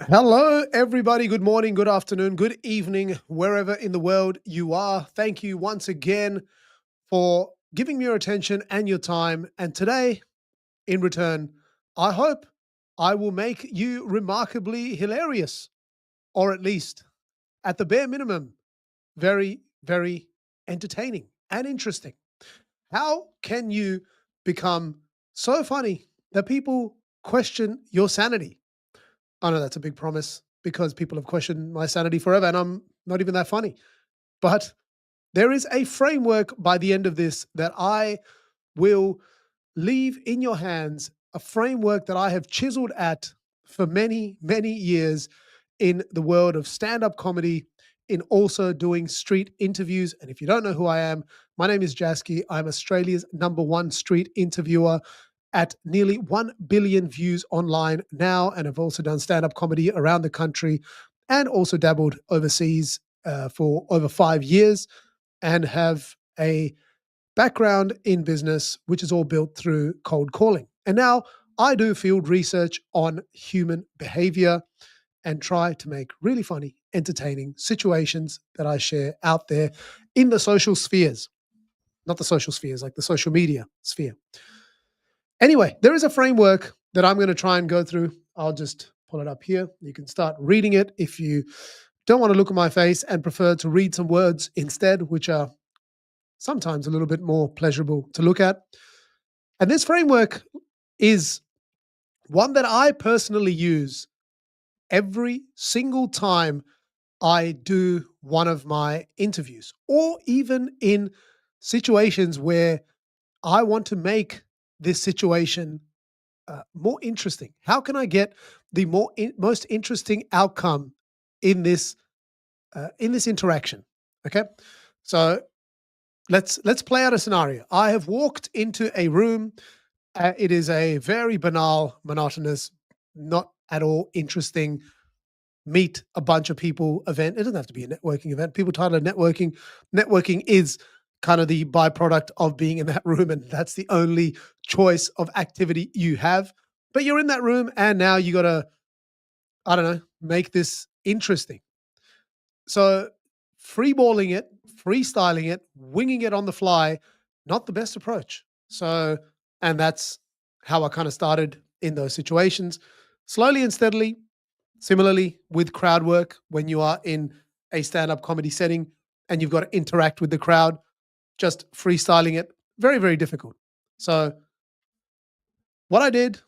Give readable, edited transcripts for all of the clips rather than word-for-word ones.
Hello, everybody. Good morning, good afternoon, good evening, wherever in the world you are. Thank you once again for giving me your attention and your time. And today, in return, I hope I will make you remarkably hilarious, or at least, at the bare minimum, very, very entertaining and interesting. How can you become so funny that people question your sanity? I know that's a big promise because people have questioned my sanity forever and I'm not even that funny. But there is a framework by the end of this that I will leave in your hands, a framework that I have chiseled at for many, many years in the world of stand up comedy, in also doing street interviews. And if you don't know who I am, my name is Jasky. I'm Australia's #1 street interviewer at nearly 1 billion views online now. And I've also done stand up comedy around the country and also dabbled overseas for over 5 years and have a background in business, which is all built through cold calling. And now I do field research on human behavior and try to make really funny, entertaining situations that I share out there in the social spheres, not the social spheres, like the social media sphere. Anyway, there is a framework that I'm going to try and go through. I'll just pull it up here. You can start reading it if you don't want to look at my face and prefer to read some words instead, which are sometimes a little bit more pleasurable to look at. And this framework is one that I personally use every single time I do one of my interviews, or even in situations where I want to make this situation more interesting. How can I get the most interesting outcome in this interaction? Okay, so let's play out a scenario. I have walked into a room. It is a very banal, monotonous, not at all interesting meet a bunch of people event. It doesn't have to be a networking event. People title it networking. Networking is kind of the byproduct of being in that room, and that's the only choice of activity you have. But you're in that room, and now you got to, I don't know, make this interesting. So, freeballing it, freestyling it, winging it on the fly, not the best approach. So, and that's how I kind of started in those situations. Slowly and steadily, similarly with crowd work, when you are in a stand up comedy setting and you've got to interact with the crowd, just freestyling it, very, very difficult. So, what I did,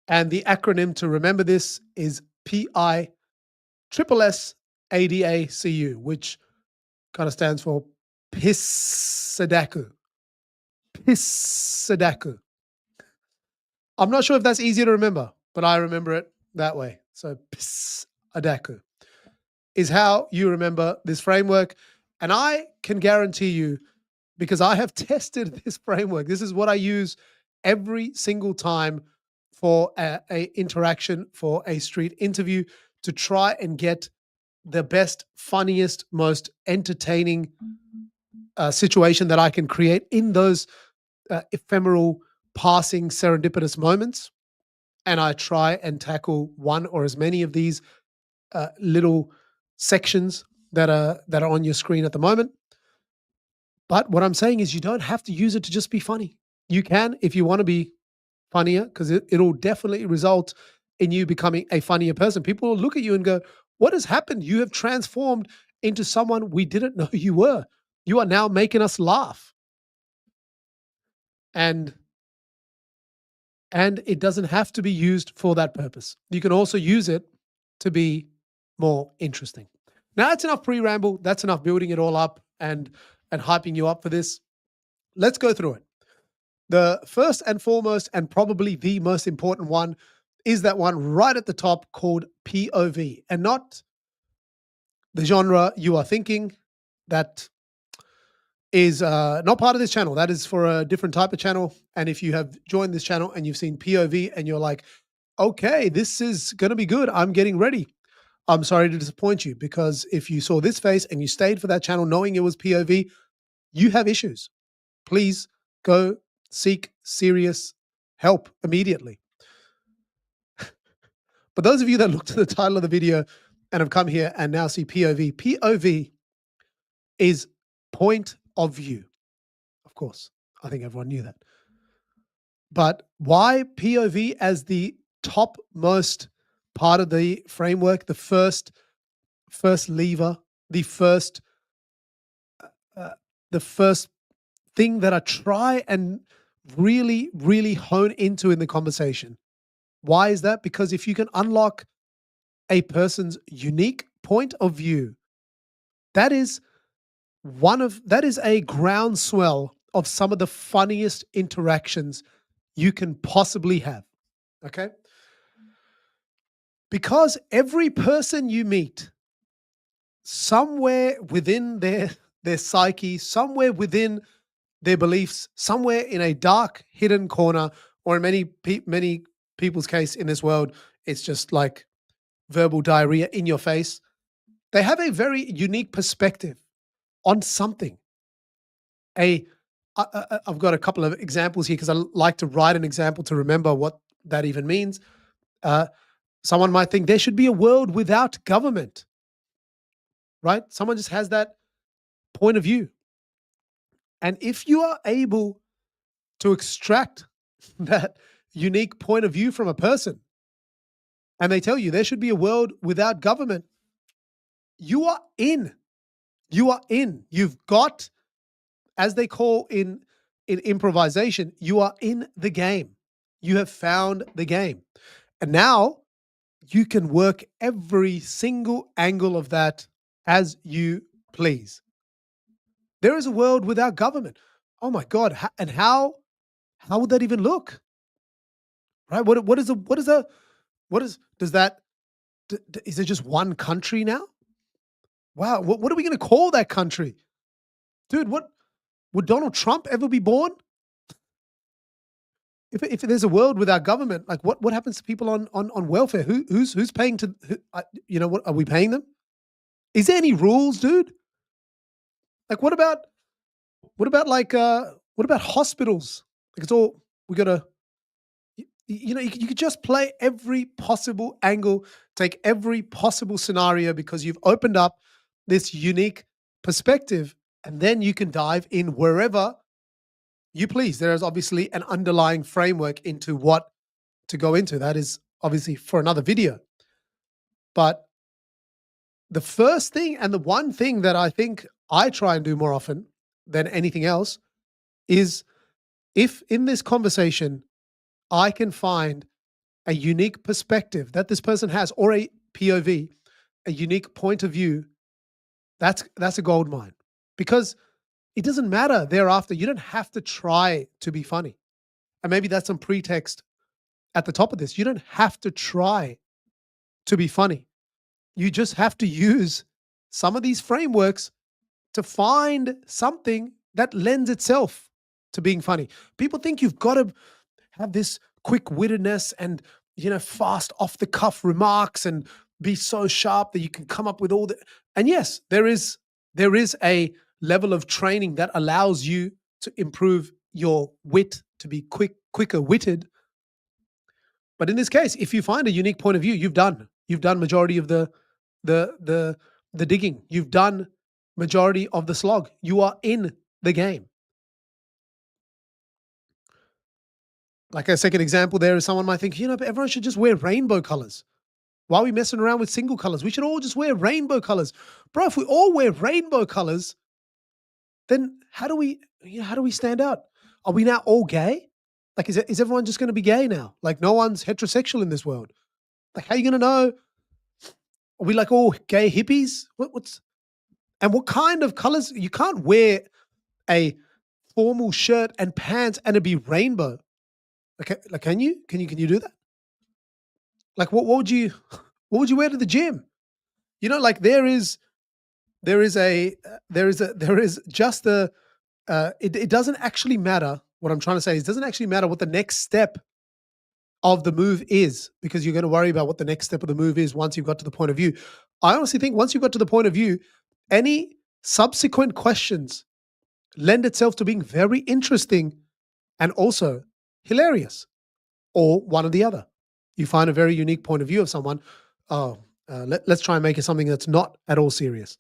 and the acronym to remember this is PISSSADACU, which kind of stands for Pissadaku. Pissadaku. I'm not sure if that's easier to remember, but I remember it that way. So Pissadaku is how you remember this framework. And I can guarantee you, because I have tested this framework, this is what I use every single time for a interaction, for a street interview, to try and get the best, funniest, most entertaining situation that I can create in those ephemeral, passing, serendipitous moments. And I try and tackle one or as many of these little sections that are on your screen at the moment. But what I'm saying is, you don't have to use it to just be funny. You can, if you want to be funnier, because it'll definitely result in you becoming a funnier person. People will look at you and go, "What has happened? You have transformed into someone we didn't know you were. You are now making us laugh." And it doesn't have to be used for that purpose. You can also use it to be more interesting. Now that's enough pre-ramble. That's enough building it all up and hyping you up for this. Let's go through it. The first and foremost, and probably the most important one, is that one right at the top called POV, and not the genre you are thinking. That is not part of this channel. That is for a different type of channel. And if you have joined this channel and you've seen POV and you're like, okay, this is going to be good, I'm getting ready, I'm sorry to disappoint you, because if you saw this face and you stayed for that channel knowing it was POV, you have issues. Please go seek serious help immediately. But those of you that looked at the title of the video and have come here and now see POV, POV is point of view. Of course, I think everyone knew that. But why POV as the topmost part of the framework, the first lever, the first uh, the first thing that I try and really, really hone into in the conversation. Why is that? Because if you can unlock a person's unique point of view, that is that is a groundswell of some of the funniest interactions you can possibly have. Okay? Because every person you meet, somewhere within their psyche, somewhere within their beliefs, somewhere in a dark hidden corner, or in many people's case in this world, it's just like verbal diarrhea in your face. They have a very unique perspective on something. I've got a couple of examples here because I like to write an example to remember what that even means. Uh, Someone might think there should be a world without government, right? Someone just has that point of view. And if you are able to extract that unique point of view from a person and they tell you there should be a world without government, you are in. You are in. You've got, as they call in improvisation, you are in the game. You have found the game. And now you can work every single angle of that as you please. There is a world without government. Oh my God. And how would that even look? Right? Does that, is it just one country now? Wow. What are we going to call that country? Dude, would Donald Trump ever be born? If there's a world without government, like what happens to people on welfare? Who's paying to, what are we paying them? Is there any rules, dude? Like what about hospitals? Like it's all, we got to, you could just play every possible angle, take every possible scenario because you've opened up this unique perspective, and then you can dive in wherever you please. There is obviously an underlying framework into what to go into. That is obviously for another video. But the first thing and the one thing that I think I try and do more often than anything else is, if in this conversation I can find a unique perspective that this person has, or a POV, a unique point of view, that's a gold mine. Because it doesn't matter thereafter. You don't have to try to be funny. And maybe that's some pretext at the top of this. You don't have to try to be funny. You just have to use some of these frameworks to find something that lends itself to being funny. People think you've got to have this quick-wittedness and, fast off the cuff remarks and be so sharp that you can come up with all the, and yes, there is a level of training that allows you to improve your wit, to be quicker witted. But in this case, if you find a unique point of view, you've done majority of the digging. You've done majority of the slog. You are in the game. Like a second example there is, someone might think, but everyone should just wear rainbow colors. Why are we messing around with single colors? We should all just wear rainbow colors. Bro, if we all wear rainbow colors, then how do we stand out? Are we now all gay? Like, is everyone just going to be gay now? Like, no one's heterosexual in this world. Like, how are you going to know? Are we like all gay hippies? And what kind of colors? You can't wear a formal shirt and pants and it'd be rainbow. Okay, like, can you do that? Like, what would you wear to the gym? Like there is just the, it doesn't actually matter. What I'm trying to say is, it doesn't actually matter what the next step of the move is, because you're going to worry about what the next step of the move is once you've got to the point of view. I honestly think once you've got to the point of view, any subsequent questions lend itself to being very interesting and also hilarious, or one or the other. You find a very unique point of view of someone. Oh, let's try and make it something that's not at all serious.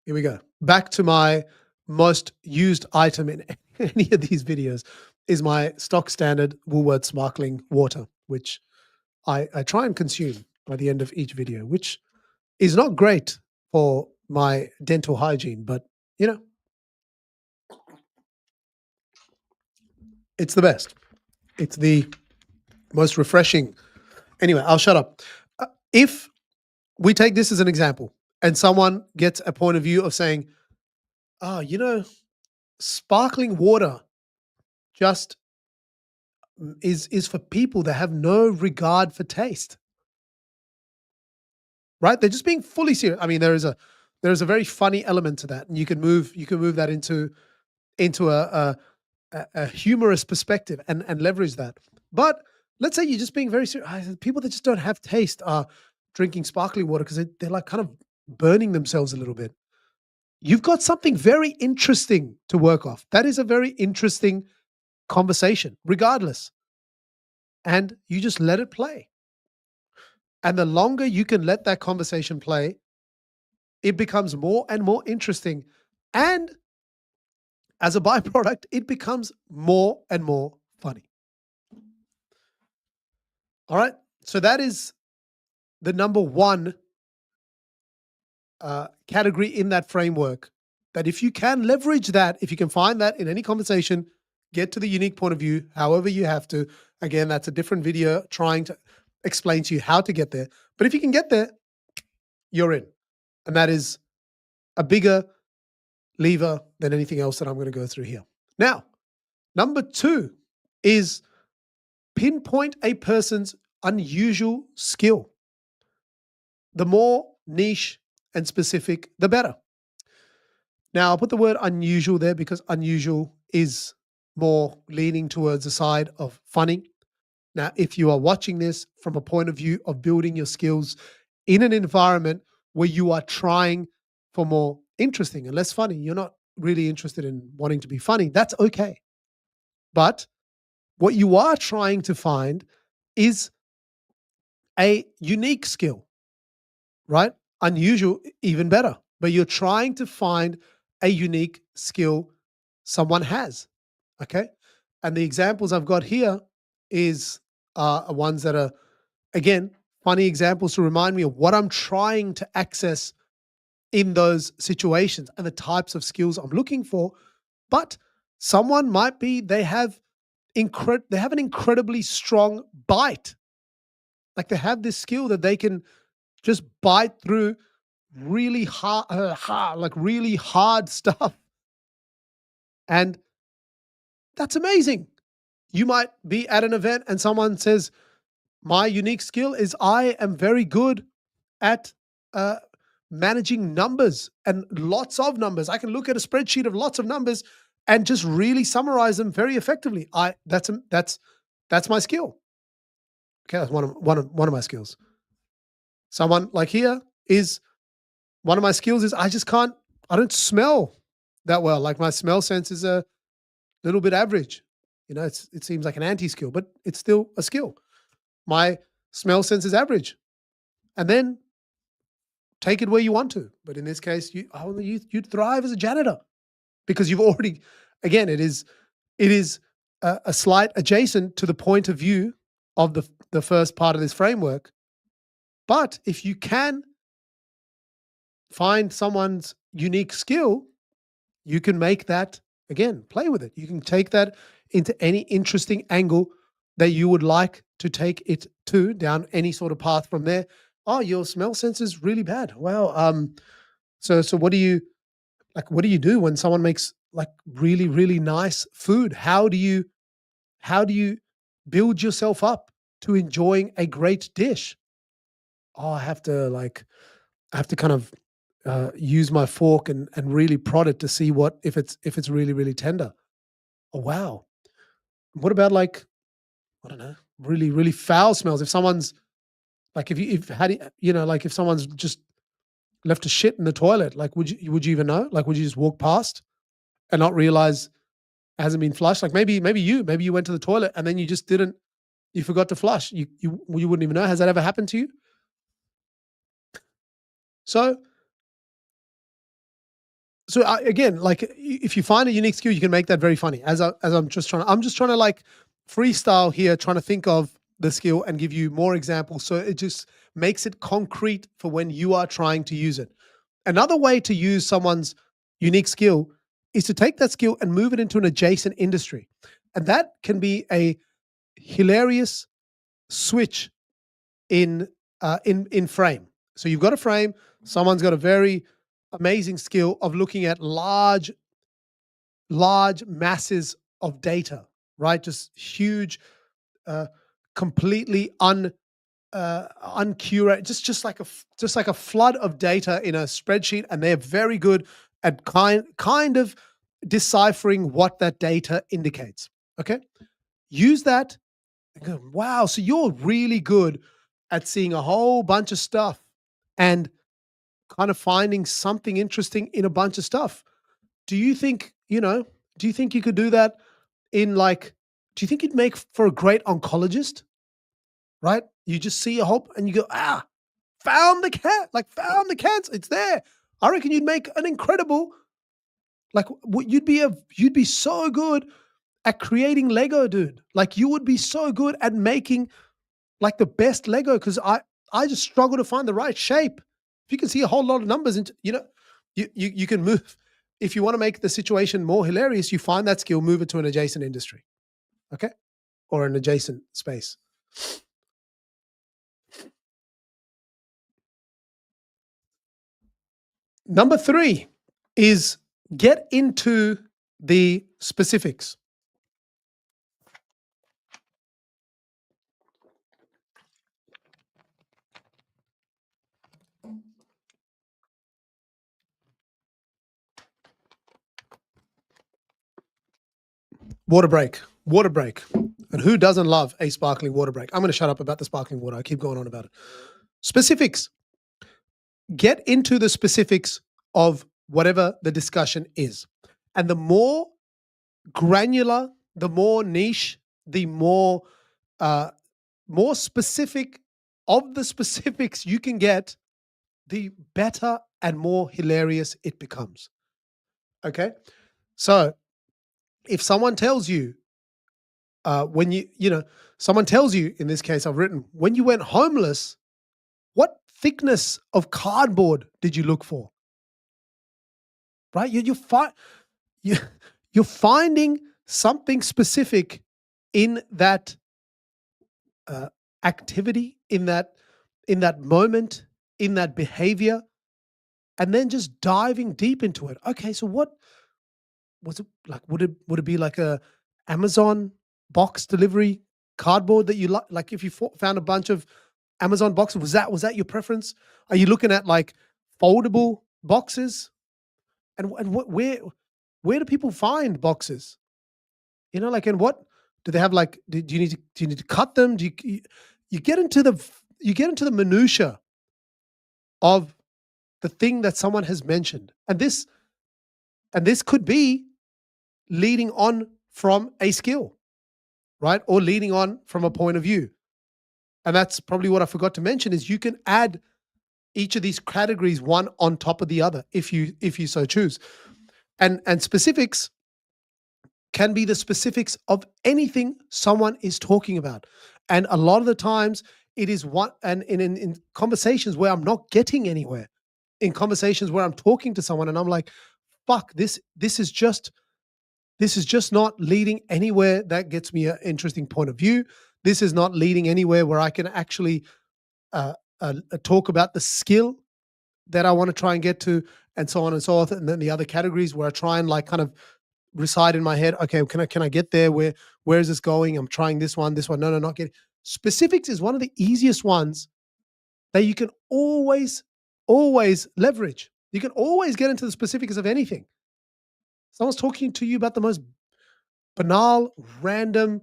Here we go. Back to my most used item in any of these videos is my stock standard Woolworth sparkling water, which I try and consume by the end of each video, which is not great for my dental hygiene, but you know, it's the best. It's the most refreshing. Anyway, I'll shut up. If we take this as an example and someone gets a point of view of saying, oh, sparkling water just is for people that have no regard for taste, right? They're just being fully serious. I mean, there is a very funny element to that, and you can move that into a humorous perspective and leverage that. But let's say you're just being very serious. People that just don't have taste are drinking sparkling water because they're like kind of burning themselves a little bit. You've got something very interesting to work off. That is a very interesting conversation, regardless. And you just let it play. And the longer you can let that conversation play, it becomes more and more interesting. And as a byproduct, it becomes more and more funny. All right. So that is the number one category in that framework. That if you can leverage that, if you can find that in any conversation, get to the unique point of view, however you have to. Again, that's a different video trying to explain to you how to get there. But if you can get there, you're in. And that is a bigger lever than anything else that I'm going to go through here. Now, number two is pinpoint a person's unusual skill. The more niche and specific, the better. Now, I'll put the word unusual there because unusual is more leaning towards the side of funny. Now, if you are watching this from a point of view of building your skills in an environment where you are trying for more interesting and less funny, you're not really interested in wanting to be funny, that's okay. But what you are trying to find is a unique skill, right? Unusual, even better. But you're trying to find a unique skill someone has. Okay. And the examples I've got here is ones that are, again, funny examples to remind me of what I'm trying to access in those situations and the types of skills I'm looking for. But someone might be, they have an incredibly strong bite. Like they have this skill that they can just bite through really like really hard stuff. And that's amazing. You might be at an event and someone says, my unique skill is I am very good at uh, managing numbers and lots of numbers. I can look at a spreadsheet of lots of numbers and just really summarize them very effectively. That's my skill. Okay, that's one of my skills. Someone like here is one of my skills is I don't smell that well. Like my smell sense is a little bit average. It seems like an anti-skill, but it's still a skill. My smell sense is average. And then take it where you want to. But in this case, you thrive as a janitor because you've already, again, it is a slight adjacent to the point of view of the first part of this framework. But if you can find someone's unique skill, you can make that, again, play with it. You can take that into any interesting angle that you would like to take it to, down any sort of path from there. Oh, your smell sense is really bad. Wow. So what do you do when someone makes like really, really nice food? How do you build yourself up to enjoying a great dish? Oh, I have to kind of use my fork and really prod it to see if it's really, really tender. Oh wow. What about like, I don't know, really, really foul smells? If someone's like, if how do like if someone's just left a shit in the toilet, like would you even know? Like would you just walk past and not realize it hasn't been flushed? Like maybe you went to the toilet and then you just didn't You forgot to flush. You wouldn't even know. Has that ever happened to you? So again, like if you find a unique skill, you can make that very funny. As I'm just trying to like freestyle here, trying to think of the skill and give you more examples. So it just makes it concrete for when you are trying to use it. Another way to use someone's unique skill is to take that skill and move it into an adjacent industry. And that can be a hilarious switch in frame. So you've got a frame, someone's got a very amazing skill of looking at large masses of data, right? Just huge, uh, completely uncurated, just like a flood of data in a spreadsheet, and they're very good at kind of deciphering what that data indicates. Okay, use that and go, wow, so you're really good at seeing a whole bunch of stuff and kind of finding something interesting in a bunch of stuff. Do you think, do you think you could do that in like, do you think you'd make for a great oncologist? Right? You just see a whole, and you go, found the cat, like found the cancer. It's there. I reckon you'd make an incredible, like you'd be so good at creating Lego, dude. Like you would be so good at making like the best Lego because I just struggle to find the right shape. If you can see a whole lot of numbers into, you can move. If you want to make the situation more hilarious, you find that skill, move it to an adjacent industry, okay, or an adjacent space. Number three is get into the specifics. Water break, water break. And who doesn't love a sparkling water break? I'm going to shut up about the sparkling water. I keep going on about it. Specifics. Get into the specifics of whatever the discussion is. And the more granular, the more niche, the uh, more specific of the specifics you can get, the better and more hilarious it becomes. Okay. So if someone tells you, when someone tells you, in this case, I've written, when you went homeless, what thickness of cardboard did you look for? Right? You, you're finding something specific in that uh, activity, in that moment, in that behavior, and then just diving deep into it. Okay, so what was it like? Would it be like a Amazon box delivery cardboard that you like? Like if you found a bunch of Amazon boxes, was that your preference? Are you looking at like foldable boxes? And where do people find boxes? Like, and what do they have? Like, do you need to cut them? You get into the minutia of the thing that someone has mentioned, and this could be leading on from a skill, right? Or leading on from a point of view. And that's probably what I forgot to mention is you can add each of these categories one on top of the other if you so choose. And specifics can be the specifics of anything someone is talking about. And a lot of the times it is one and in conversations where I'm not getting anywhere, in conversations where I'm talking to someone and I'm like, fuck, this is just not leading anywhere that gets me an interesting point of view. This is not leading anywhere where I can actually talk about the skill that I want to try and get to, and so on and so forth. And then the other categories where I try and like kind of recite in my head, okay, can I get there? Where is this going? I'm trying this one. No, not getting. Specifics is one of the easiest ones that you can always leverage. You can always get into the specifics of anything. Someone's talking to you about the most banal, random.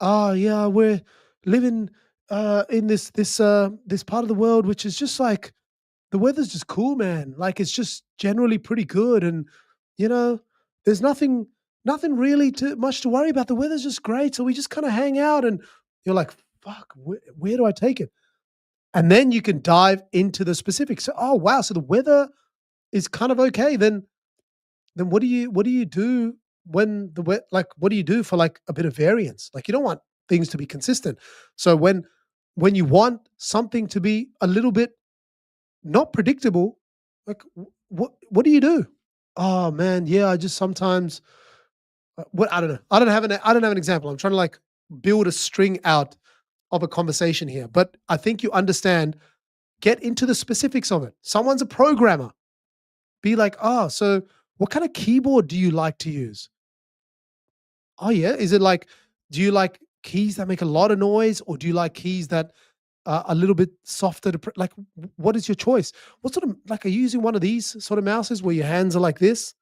Oh yeah, we're living in this part of the world, which is just like the weather's just cool, man. Like it's just generally pretty good, and you know, there's nothing really too much to worry about. The weather's just great, so we just kind of hang out, and You're like, fuck, where do I take it? And then you can dive into the specifics. So, oh wow, so the weather is kind of okay. Then what do you do when like what do you do for like a bit of variance? Like you don't want things to be consistent. So when you want something to be a little bit not predictable, like what do you do? Oh man, yeah, I just sometimes what I don't know. I don't have an example. I'm trying to like build a string out of a conversation here, but I think you understand. Get into the specifics of it. Someone's a programmer. Be like, oh, so what kind of keyboard do you like to use? Oh yeah, is it like, do you like keys that make a lot of noise, or do you like keys that are a little bit softer to like? What is your choice? What sort of like are you using one of these sort of mouses where your hands are like this?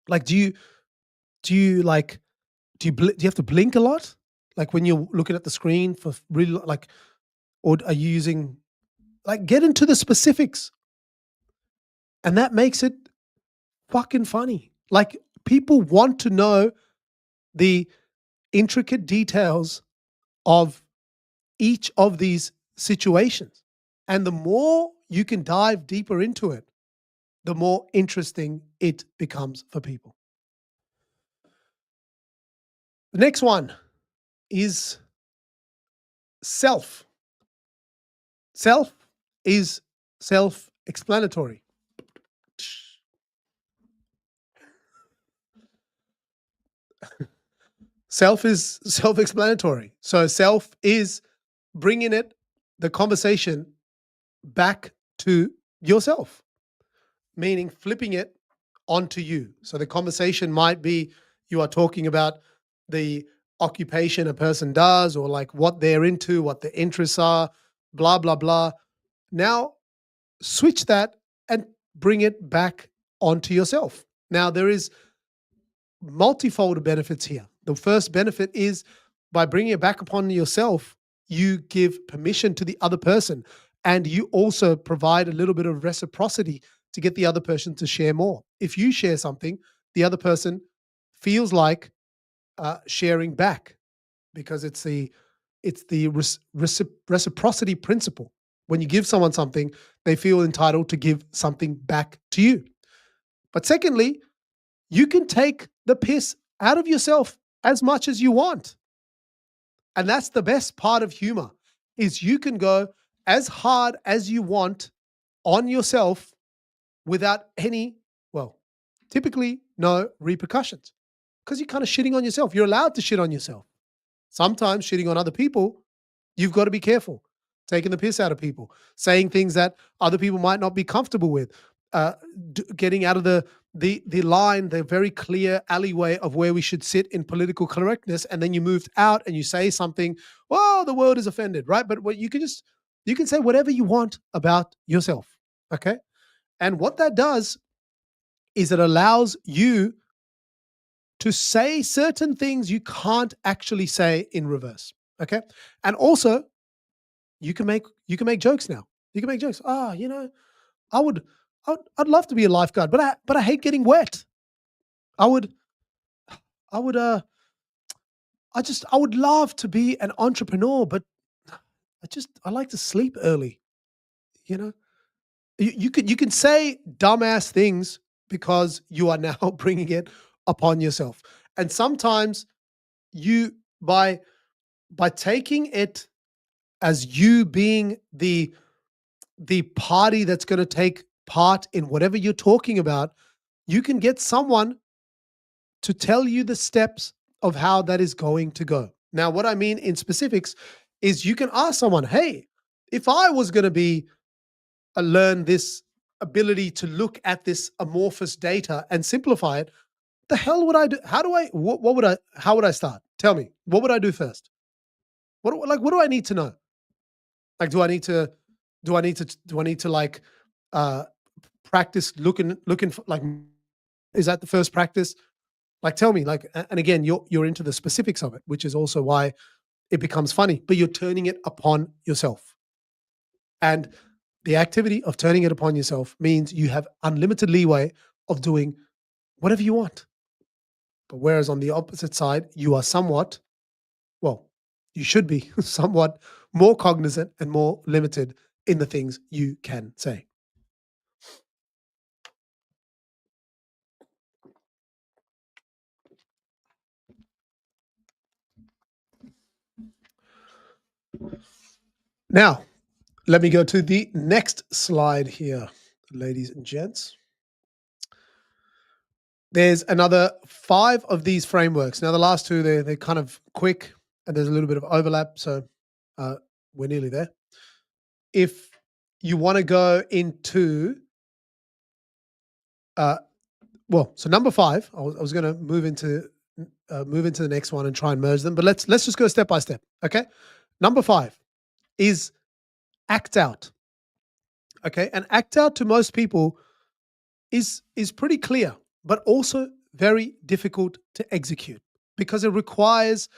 Like, do you like do you have to blink a lot? Like when you're looking at the screen for really like, or are you using like get into the specifics, and that makes it fucking funny. Like people want to know the intricate details of each of these situations. And the more you can dive deeper into it, the more interesting it becomes for people. The next one is self. Self is self explanatory. Self is self explanatory. So, self is bringing the conversation back to yourself, meaning flipping it onto you. So the conversation might be you are talking about the occupation a person does, or like what they're into, what their interests are, blah, blah, blah. Now switch that and bring it back onto yourself. Now there is multifold benefits here. The first benefit is by bringing it back upon yourself, you give permission to the other person, and you also provide a little bit of reciprocity to get the other person to share more. If you share something, the other person feels like sharing back, because it's the reciprocity principle. When you give someone something, they feel entitled to give something back to you. But secondly, you can take the piss out of yourself as much as you want. And that's the best part of humor, is you can go as hard as you want on yourself without any, well, typically no repercussions, because you're kind of shitting on yourself. You're allowed to shit on yourself. Sometimes shitting on other people, you've got to be careful. Taking the piss out of people, saying things that other people might not be comfortable with, uh, getting out of the line, the very clear alleyway of where we should sit in political correctness, and then you moved out and you say something. Well, the world is offended, right? But what you can say whatever you want about yourself, okay? And what that does is it allows you to say certain things you can't actually say in reverse, okay? And also, you can make jokes now. You can make jokes. Ah, I would, I'd love to be a lifeguard, but I hate getting wet. I would I would I would love to be an entrepreneur, but I like to sleep early. You know, you can say dumbass things because you are now bringing it upon yourself, and sometimes you by taking it as you being the party that's going to take part in whatever you're talking about, you can get someone to tell you the steps of how that is going to go. Now, what I mean in specifics is you can ask someone, hey, if I was going to be learn this ability to look at this amorphous data and simplify it, the hell would I do? How do I, what would I, how would I start? Tell me, what would I do first? What do I need to know? Like, do I need to like, uh, practice looking for like, is that the first practice? Like, tell me, like, and again, you're into the specifics of it, which is also why it becomes funny. But you're turning it upon yourself, and the activity of turning it upon yourself means you have unlimited leeway of doing whatever you want. But whereas on the opposite side, you are somewhat, well, you should be somewhat more cognizant and more limited in the things you can say. Now, let me go to the next slide here, ladies and gents. There's another 5 of these frameworks. Now, the last 2, they're kind of quick and there's a little bit of overlap. So uh, we're nearly there. If you want to go into, uh, well, so number 5, I was going to move into the next one and try and merge them, but let's just go step by step. Okay. Number 5 is act out. Okay. And act out to most people is pretty clear, but also very difficult to execute because it requires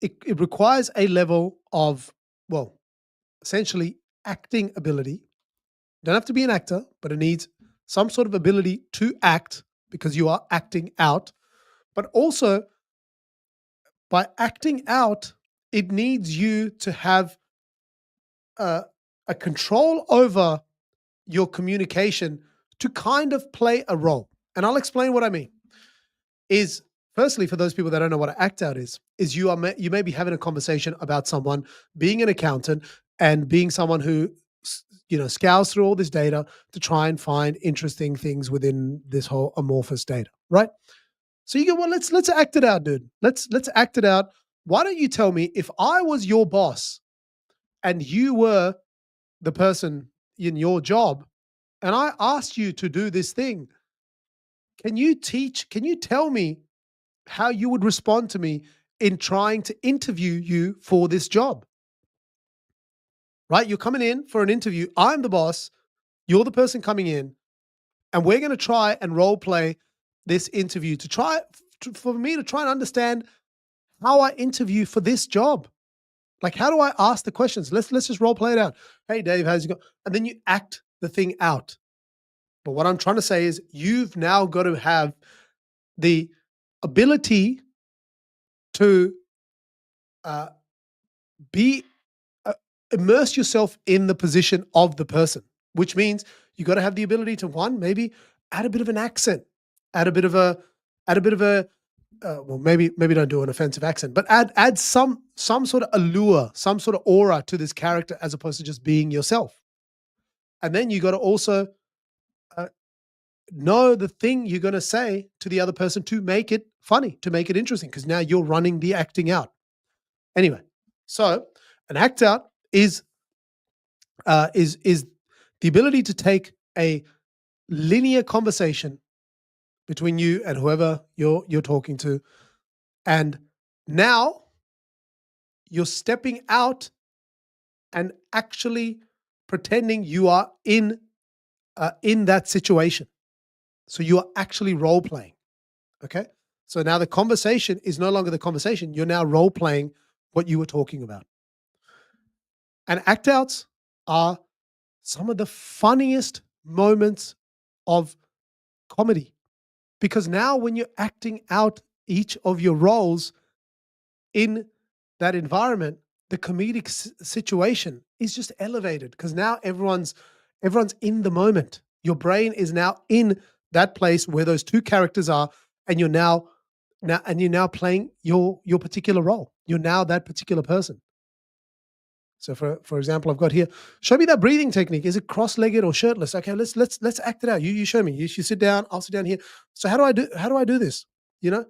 a level of, well, essentially acting ability. Don't have to be an actor, but it needs some sort of ability to act because you are acting out. But also, by acting out, it needs you to have a, a control over your communication to kind of play a role. And I'll explain what I mean. Is firstly, for those people that don't know what an act out is you may be having a conversation about someone being an accountant and being someone who scours through all this data to try and find interesting things within this whole amorphous data, right? So you go, well, let's act it out, dude. Let's act it out. Why don't you tell me, if I was your boss and you were the person in your job and I asked you to do this thing, can you tell me how you would respond to me in trying to interview you for this job? Right? You're coming in for an interview. I'm the boss. You're the person coming in, and we're going to try and role play this interview for me to try and understand how I interview for this job. Like, how do I ask the questions? Let's just role play it out. Hey, Dave, how's it going? And then you act the thing out. But what I'm trying to say is, you've now got to have the ability to uh, be immerse yourself in the position of the person, which means you got to have the ability to, one, maybe add a bit of an accent, add a bit of a, add a bit of a, well, maybe don't do an offensive accent, but add some sort of allure, some sort of aura to this character as opposed to just being yourself. And then you got to also uh, know the thing you're going to say to the other person to make it funny, to make it interesting, because now you're running the acting out. Anyway, so an act out is the ability to take a linear conversation between you and whoever you're talking to, and now you're stepping out and actually pretending you are in that situation. So you are actually role playing. Okay. So now the conversation is no longer the conversation. You're now role playing what you were talking about. And act outs are some of the funniest moments of comedy, because now when you're acting out each of your roles in that environment, the comedic situation is just elevated because now everyone's in the moment. Your brain is now in that place where those two characters are, and you're now playing your particular role. You're now that particular person. So for example, I've got here, show me that breathing technique. Is it cross-legged or shirtless? Okay, let's act it out. You show me. You sit down, I'll sit down here. So how do I do this? You know?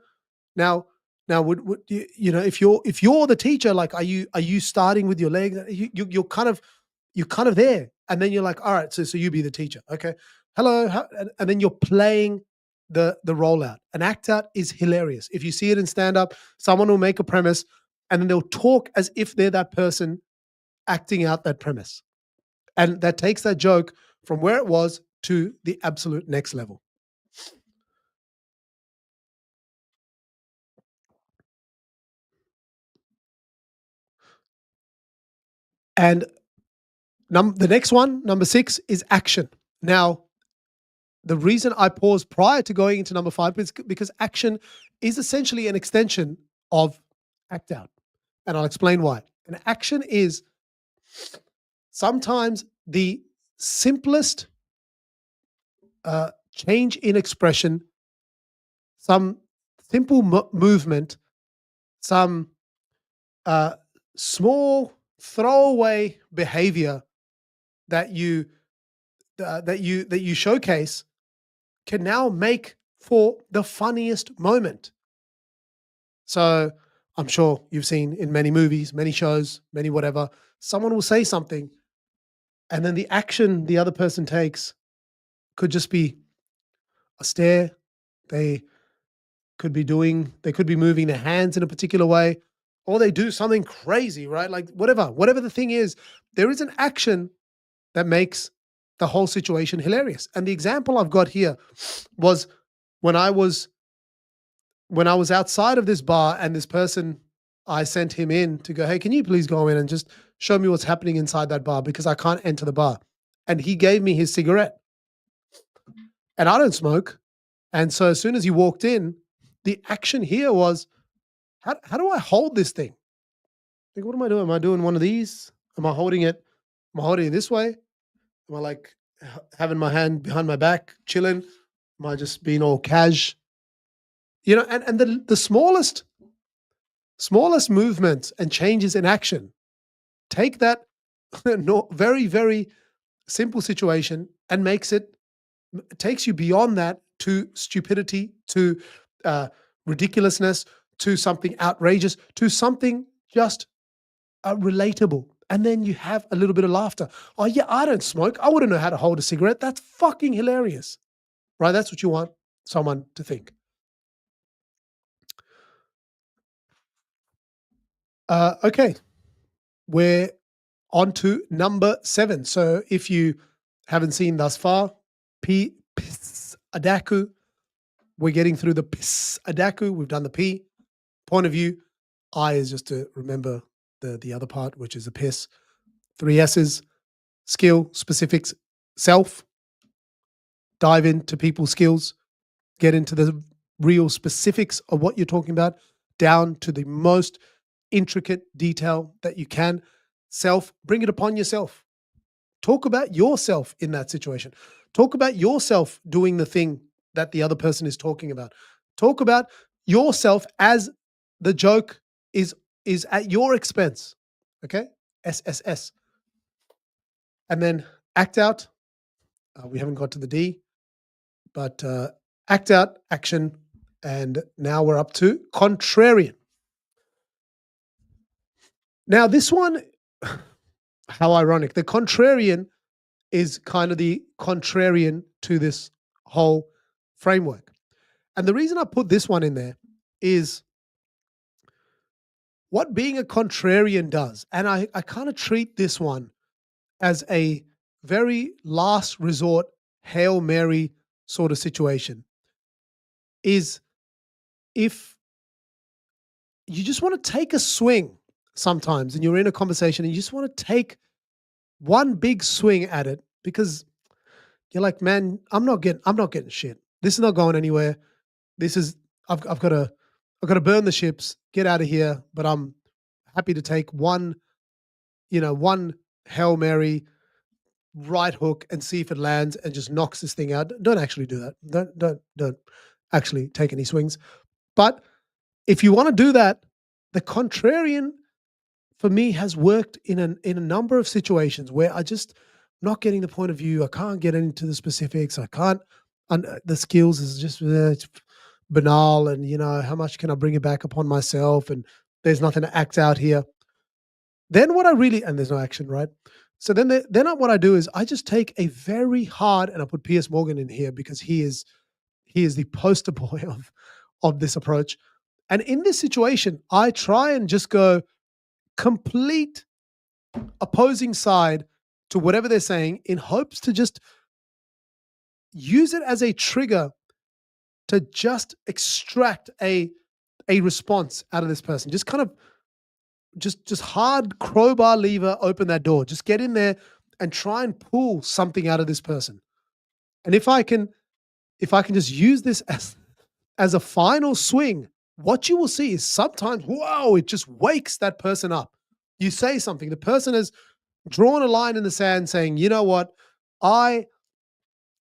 Now would if you're the teacher, like, are you starting with your legs? You're kind of there. And then you're like, all right, so you be the teacher. Okay. Hello. And then you're playing the rollout. An act out is hilarious. If you see it in stand up, someone will make a premise and then they'll talk as if they're that person acting out that premise. And that takes that joke from where it was to the absolute next level. And the next one, number 6, is action. Now, the reason I paused prior to going into number 5 is because action is essentially an extension of act out. And I'll explain why. An action is sometimes the simplest change in expression, some simple movement, some uh, small throwaway behavior that you showcase can now make for the funniest moment. So I'm sure you've seen in many movies, many shows, many whatever, someone will say something, and then the action the other person takes could just be a stare. They they could be moving their hands in a particular way, or they do something crazy, right? Like whatever the thing is, there is an action that makes the whole situation hilarious. And the example I've got here was when I was outside of this bar and this person, I sent him in to go, "Hey, can you please go in and just show me what's happening inside that bar because I can't enter the bar." And he gave me his cigarette. And I don't smoke. And so as soon as he walked in, the action here was, how do I hold this thing? Like, what am I doing? Am I doing one of these? Am I holding it? Am I holding it this way? Am I like having my hand behind my back, chilling? Am I just being all cash? And the smallest movements and changes in action take that no, very, very simple situation and takes you beyond that to stupidity, to uh, ridiculousness, to something outrageous, to something just relatable. And then you have a little bit of laughter. Oh, yeah, I don't smoke. I wouldn't know how to hold a cigarette. That's fucking hilarious, right? That's what you want someone to think. Okay, we're on to number 7. So if you haven't seen thus far, Piss Adaku, we're getting through the Piss Adaku. We've done the P. Point of view. I is just to remember the other part, which is a piss. 3 S's, skill, specifics, self, dive into people's skills, get into the real specifics of what you're talking about, down to the most intricate detail that you can. Self, bring it upon yourself. Talk about yourself in that situation. Talk about yourself doing the thing that the other person is talking about. Talk about yourself as the joke is is at your expense. Okay? SSS. And then act out. We haven't got to the D, but act out, action. And now we're up to contrarian. Now, this one, how ironic. The contrarian is kind of the contrarian to this whole framework. And the reason I put this one in there is what being a contrarian does. And I kind of treat this one as a very last resort, Hail Mary sort of situation. Is if you just want to take a swing sometimes and you're in a conversation and you just want to take one big swing at it because you're like, man, I'm not getting shit. This is not going anywhere. This is I've got to burn the ships, get out of here, but I'm happy to take one Hail Mary right hook and see if it lands and just knocks this thing out. Don't actually do that. Don't actually take any swings. But if you want to do that, the contrarian for me has worked in a number of situations where I just not getting the point of view. I can't get into the specifics. I can't. The skills is just it's banal, and how much can I bring it back upon myself? And there's nothing to act out here. Then what I really and there's no action, right? So then what I do is I just take a very hard, and I put Piers Morgan in here because he is the poster boy of this approach. And in this situation, I try and just go complete opposing side to whatever they're saying in hopes to just use it as a trigger to just extract a response out of this person. Just kind of just hard crowbar lever open that door. Just get in there and try and pull something out of this person. And if I can just use this as a final swing, what you will see is sometimes, whoa, it just wakes that person up. You say something, the person has drawn a line in the sand saying, you know what, I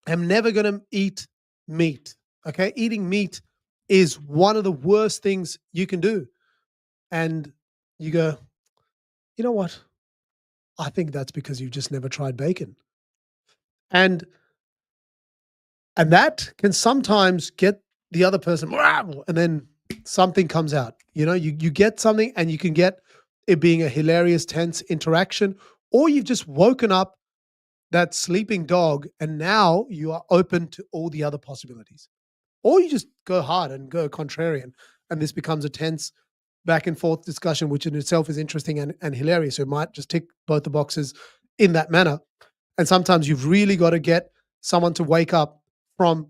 am never going to eat meat. Okay. Eating meat is one of the worst things you can do. And you go, you know what? I think that's because you've just never tried bacon. And that can sometimes get the other person, "Wow," and then something comes out. You get something and you can get it being a hilarious, tense interaction, or you've just woken up that sleeping dog and now you are open to all the other possibilities. Or you just go hard and go contrarian, and this becomes a tense back and forth discussion, which in itself is interesting and hilarious. So it might just tick both the boxes in that manner. And sometimes you've really got to get someone to wake up from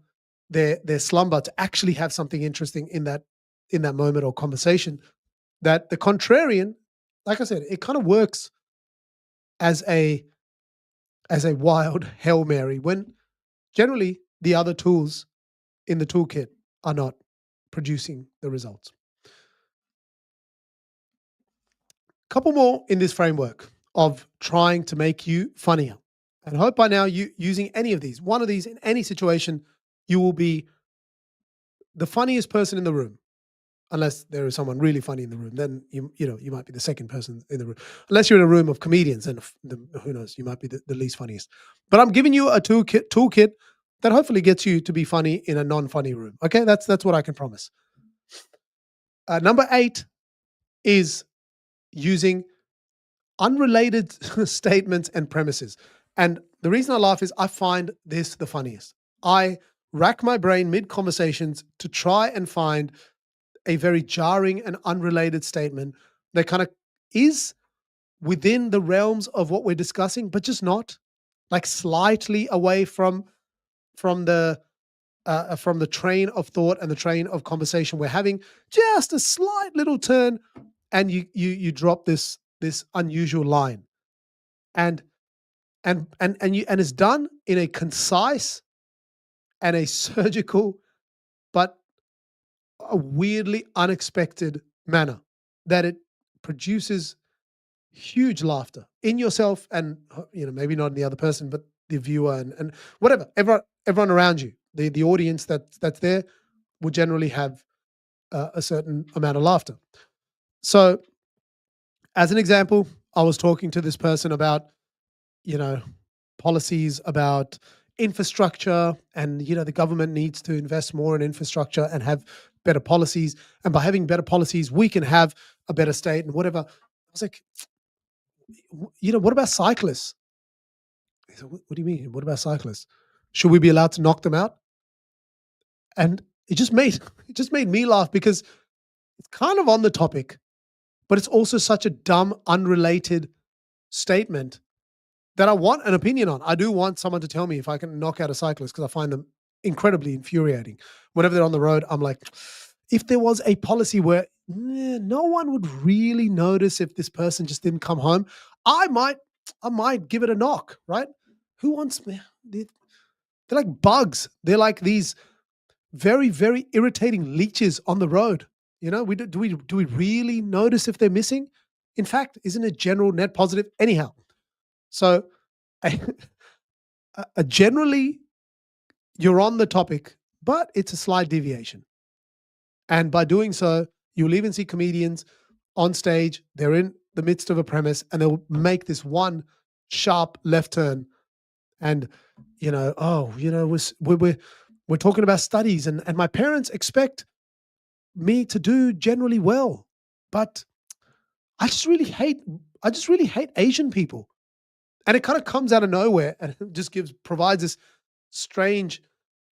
their slumber to actually have something interesting in that moment or conversation. That the contrarian, like I said, it kind of works as a wild Hail Mary when generally the other tools in the toolkit are not producing the results. Couple more in this framework of trying to make you funnier. And I hope by now you using any of these, one of these in any situation, you will be the funniest person in the room. Unless there is someone really funny in the room, then you might be the second person in the room. Unless you're in a room of comedians, and who knows, you might be the least funniest. But I'm giving you a toolkit that hopefully gets you to be funny in a non-funny room. Okay, that's what I can promise. Number 8 is using unrelated statements and premises. And the reason I laugh is I find this the funniest. I rack my brain mid conversations to try and find a very jarring and unrelated statement that kind of is within the realms of what we're discussing, but just not like slightly away from the train of thought and the train of conversation we're having, just a slight little turn, and you drop this unusual line, and and it's done in a concise and a surgical, but a weirdly unexpected manner that it produces huge laughter in yourself and maybe not in the other person, but the viewer and whatever, everyone around you, the audience that's there will generally have a certain amount of laughter. So as an example, I was talking to this person about you know policies about infrastructure, and the government needs to invest more in infrastructure and have better policies, and by having better policies we can have a better state and whatever. I was like, what about cyclists? He said, what do you mean? What about cyclists? Should we be allowed to knock them out? And it just made it just made me laugh because it's kind of on the topic, but it's also such a dumb, unrelated statement that I want an opinion on. I do want someone to tell me if I can knock out a cyclist because I find them incredibly infuriating. Whenever they're on the road, I'm like, if there was a policy where no one would really notice if this person just didn't come home, I might, I might give it a knock, right? Who wants? They're like bugs. They're like these very, very irritating leeches on the road. Do we really notice if they're missing? In fact, isn't it general net positive anyhow? So, generally, you're on the topic, but it's a slight deviation. And by doing so, you'll even see comedians on stage. They're in the midst of a premise, and they'll make this one sharp left turn. And oh, we're talking about studies, and my parents expect me to do generally well, but I just really hate I just really hate Asian people. And it kind of comes out of nowhere and it just provides this strange,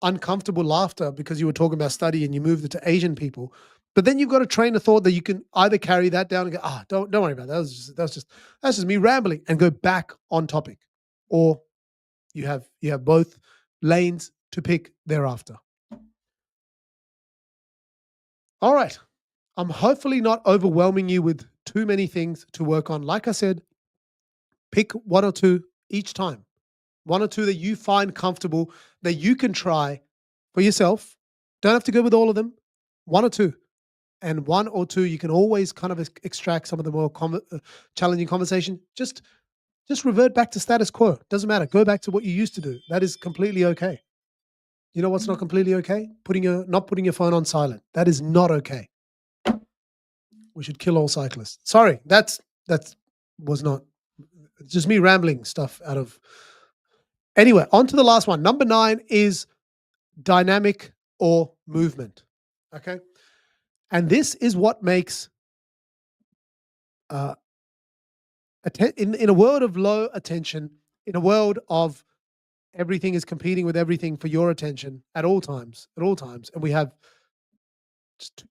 uncomfortable laughter because you were talking about study and you moved it to Asian people. But then you've got a train of thought that you can either carry that down and go, don't worry about that. That's just me rambling, and go back on topic. Or you have both lanes to pick thereafter. All right. I'm hopefully not overwhelming you with too many things to work on. Like I said, pick one or two each time. One or two that you find comfortable, that you can try for yourself. Don't have to go with all of them. One or two. and one or two you can always kind of extract some of the more challenging conversation. Just revert back to status quo. Doesn't matter. Go back to what you used to do. That is completely okay. You know what's not completely okay? Not putting your phone on silent. That is not okay. We should kill all cyclists. Sorry, that's was not just me rambling stuff out of. Anyway, on to the last one. Number 9 is dynamic or movement. Okay, and this is what makes uh, in a world of low attention, in a world of everything is competing with everything for your attention at all times, and we have just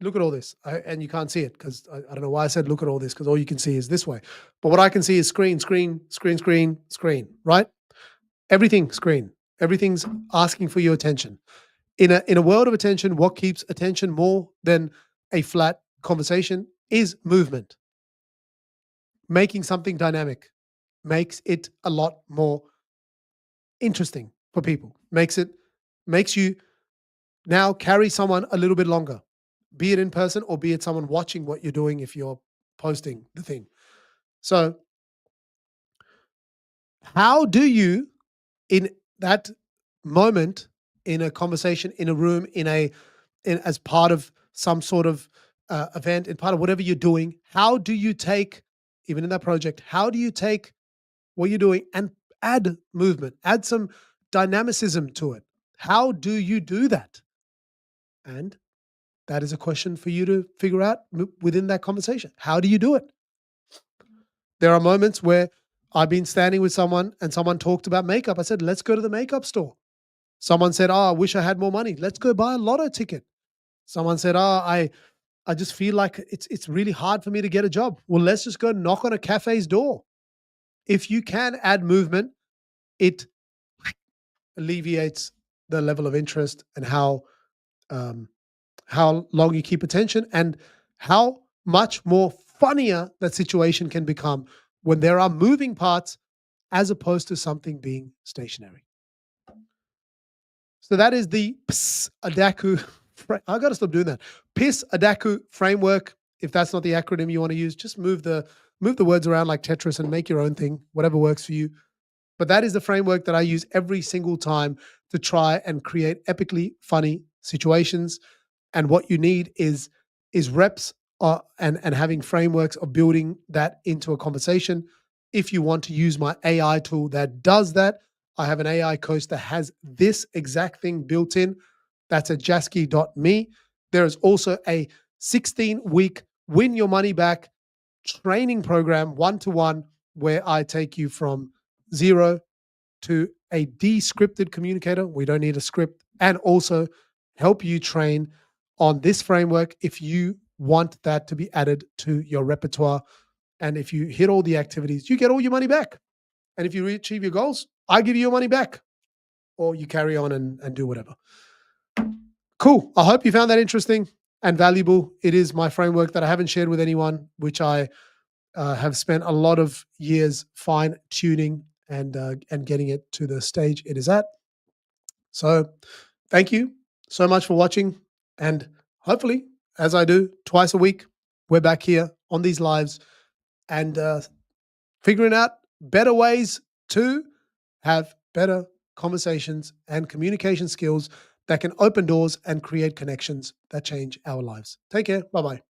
look at all this, and you can't see it because I don't know why I said look at all this because all you can see is this way, but what I can see is screen, screen, screen, screen, screen, right? Everything screen, everything's asking for your attention. In a world of attention, what keeps attention more than a flat conversation is movement. Making something dynamic makes it a lot more interesting for people. Makes you now carry someone a little bit longer, be it in person or be it someone watching what you're doing if you're posting the thing. So, how do you, in that moment, in a conversation, in a room, as part of some sort of event, in part of whatever you're doing, how do you take, even in that project, how do you take what you're doing and add movement, add some dynamicism to it? How do you do that? And that is a question for you to figure out within that conversation. How do you do it? There are moments where I've been standing with someone and someone talked about makeup. I said, let's go to the makeup store. Someone said, oh, I wish I had more money. Let's go buy a lotto ticket. Someone said, oh, I just feel like it's really hard for me to get a job. Well, let's just go knock on a cafe's door. If you can add movement, it alleviates the level of interest and um, how long you keep attention and how much more funnier that situation can become when there are moving parts as opposed to something being stationary. So that is the PIS Adaku. I got to stop doing that. PIS Adaku framework. If that's not the acronym you want to use, just move the words around like Tetris and make your own thing, whatever works for you. But that is the framework that I use every single time to try and create epically funny situations. And what you need is reps and having frameworks of building that into a conversation. If you want to use my AI tool that does that, I have an AI coach that has this exact thing built in. That's at jasky.me. There is also a 16-week win your money back training program, one-to-one, where I take you from zero to a descripted communicator. We don't need a script, and also help you train on this framework if you want that to be added to your repertoire. And if you hit all the activities, you get all your money back. And if you achieve your goals, I give you your money back, or you carry on and do whatever. Cool. I hope you found that interesting and valuable. It is my framework that I haven't shared with anyone, which I have spent a lot of years fine tuning and getting it to the stage it is at. So thank you so much for watching. And hopefully, as I do twice a week, we're back here on these lives and figuring out better ways to have better conversations and communication skills that can open doors and create connections that change our lives. Take care. Bye-bye.